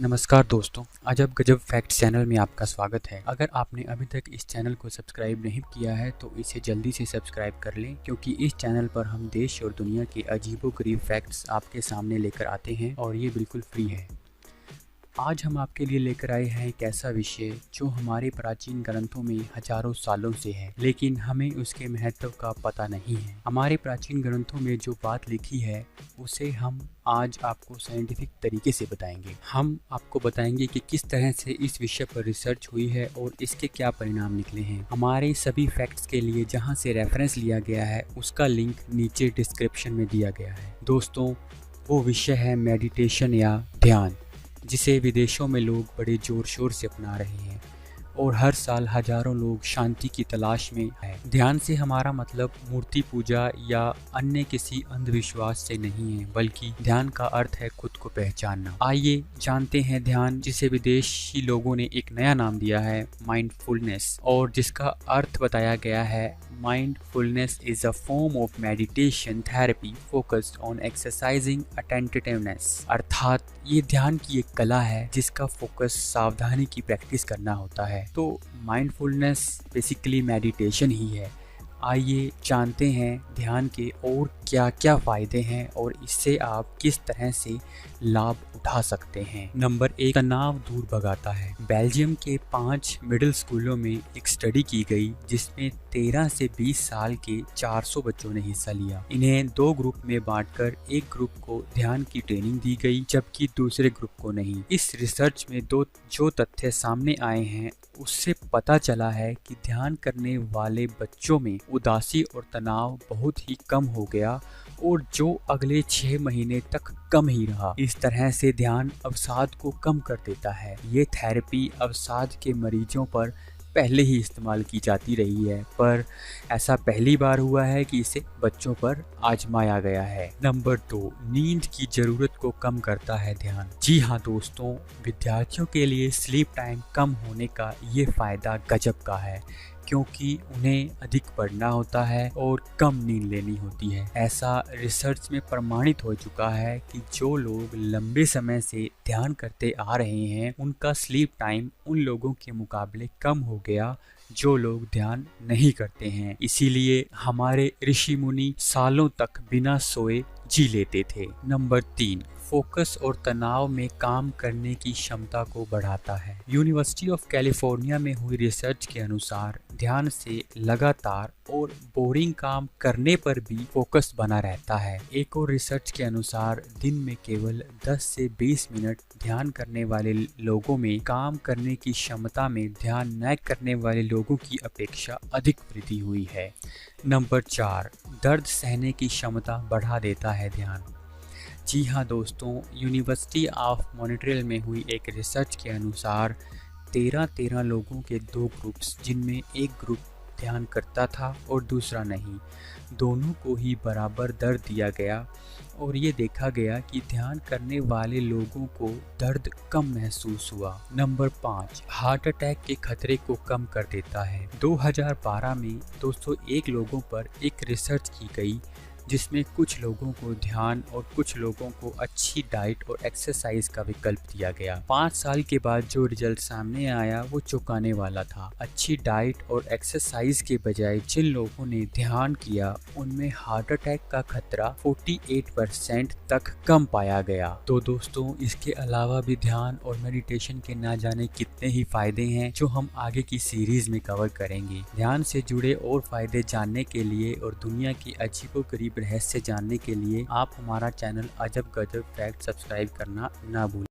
नमस्कार दोस्तों, अजब गजब फैक्ट्स चैनल में आपका स्वागत है। अगर आपने अभी तक इस चैनल को सब्सक्राइब नहीं किया है तो इसे जल्दी से सब्सक्राइब कर लें, क्योंकि इस चैनल पर हम देश और दुनिया के अजीबोगरीब फैक्ट्स आपके सामने लेकर आते हैं और ये बिल्कुल फ्री है। आज हम आपके लिए लेकर आए हैं एक ऐसा विषय जो हमारे प्राचीन ग्रंथों में हजारों सालों से है, लेकिन हमें उसके महत्व का पता नहीं है। हमारे प्राचीन ग्रंथों में जो बात लिखी है उसे हम आज आपको साइंटिफिक तरीके से बताएंगे। हम आपको बताएंगे कि किस तरह से इस विषय पर रिसर्च हुई है और इसके क्या परिणाम निकले हैं। हमारे सभी फैक्ट्स के लिए जहां से रेफरेंस लिया गया है उसका लिंक नीचे डिस्क्रिप्शन में दिया गया है। दोस्तों, वो विषय है मेडिटेशन या ध्यान, जिसे विदेशों में लोग बड़े ज़ोर शोर से अपना रहे हैं और हर साल हजारों लोग शांति की तलाश में हैं। ध्यान से हमारा मतलब मूर्ति पूजा या अन्य किसी अंधविश्वास से नहीं है, बल्कि ध्यान का अर्थ है खुद को पहचानना। आइए जानते हैं ध्यान, जिसे विदेशी लोगों ने एक नया नाम दिया है माइंडफुलनेस, और जिसका अर्थ बताया गया है mindfulness is a form of meditation therapy focused on exercising attentiveness. अर्थात ये ध्यान की एक कला है जिसका फोकस सावधानी की प्रैक्टिस करना होता है। तो माइंडफुलनेस बेसिकली मेडिटेशन ही है। आइए जानते हैं ध्यान के और क्या क्या फ़ायदे हैं और इससे आप किस तरह से लाभ उठा सकते हैं। नंबर 1, तनाव दूर भगाता है। बेल्जियम के 5 मिडिल स्कूलों में एक स्टडी की गई जिसमें 13 से 20 साल के 400 बच्चों ने हिस्सा लिया। इन्हें 2 ग्रुप में बांटकर एक ग्रुप को ध्यान की ट्रेनिंग दी गई जबकि दूसरे ग्रुप को नहीं। इस रिसर्च में जो तथ्य सामने आए हैं उससे पता चला है कि ध्यान करने वाले बच्चों में उदासी और तनाव बहुत ही कम हो गया और जो अगले 6 महीने तक कम ही रहा। इस तरह से ध्यान अवसाद को कम कर देता है। ये थेरेपी अवसाद के मरीजों पर पहले ही इस्तेमाल की जाती रही है, पर ऐसा पहली बार हुआ है कि इसे बच्चों पर आजमाया गया है। नंबर 2, नींद की ज़रूरत को कम करता है ध्यान। जी हाँ दोस्तों, विद्यार्थियों के लिए स्लीप टाइम कम होने का ये फ़ायदा गजब का है, क्योंकि उन्हें अधिक पढ़ना होता है और कम नींद लेनी होती है। ऐसा रिसर्च में प्रमाणित हो चुका है कि जो लोग लंबे समय से ध्यान करते आ रहे हैं उनका स्लीप टाइम उन लोगों के मुकाबले कम हो गया जो लोग ध्यान नहीं करते हैं। इसीलिए हमारे ऋषि मुनि सालों तक बिना सोए जी लेते थे। नंबर 3, फोकस और तनाव में काम करने की क्षमता को बढ़ाता है। यूनिवर्सिटी ऑफ कैलिफोर्निया में हुई रिसर्च के अनुसार ध्यान से लगातार और बोरिंग काम करने पर भी फोकस बना रहता है। एक और रिसर्च के अनुसार दिन में केवल 10 से 20 मिनट ध्यान करने वाले लोगों में काम करने की क्षमता में ध्यान न करने वाले लोगों की अपेक्षा अधिक वृद्धि हुई है। नंबर 4, दर्द सहने की क्षमता बढ़ा देता है ध्यान। जी हाँ दोस्तों, यूनिवर्सिटी ऑफ मॉन्ट्रियल में हुई एक रिसर्च के अनुसार 13 लोगों के 2 ग्रुप्स, जिनमें एक ग्रुप ध्यान करता था और दूसरा नहीं, दोनों को ही बराबर दर्द दिया गया और ये देखा गया कि ध्यान करने वाले लोगों को दर्द कम महसूस हुआ। नंबर 5, हार्ट अटैक के खतरे को कम कर देता है। 2012 में 201 लोगों पर एक रिसर्च की गई जिसमें कुछ लोगों को ध्यान और कुछ लोगों को अच्छी डाइट और एक्सरसाइज का विकल्प दिया गया। 5 साल के बाद जो रिजल्ट सामने आया वो चौंकाने वाला था। अच्छी डाइट और एक्सरसाइज के बजाय जिन लोगों ने ध्यान किया उनमें हार्ट अटैक का खतरा 48% तक कम पाया गया। तो दोस्तों, इसके अलावा भी ध्यान और मेडिटेशन के ना जाने कितने ही फायदे हैं जो हम आगे की सीरीज में कवर करेंगे। ध्यान से जुड़े और फायदे जानने के लिए और दुनिया की अजीबोगरीब रहस्य जानने के लिए आप हमारा चैनल अजब गजब फैक्ट सब्सक्राइब करना ना भूलें।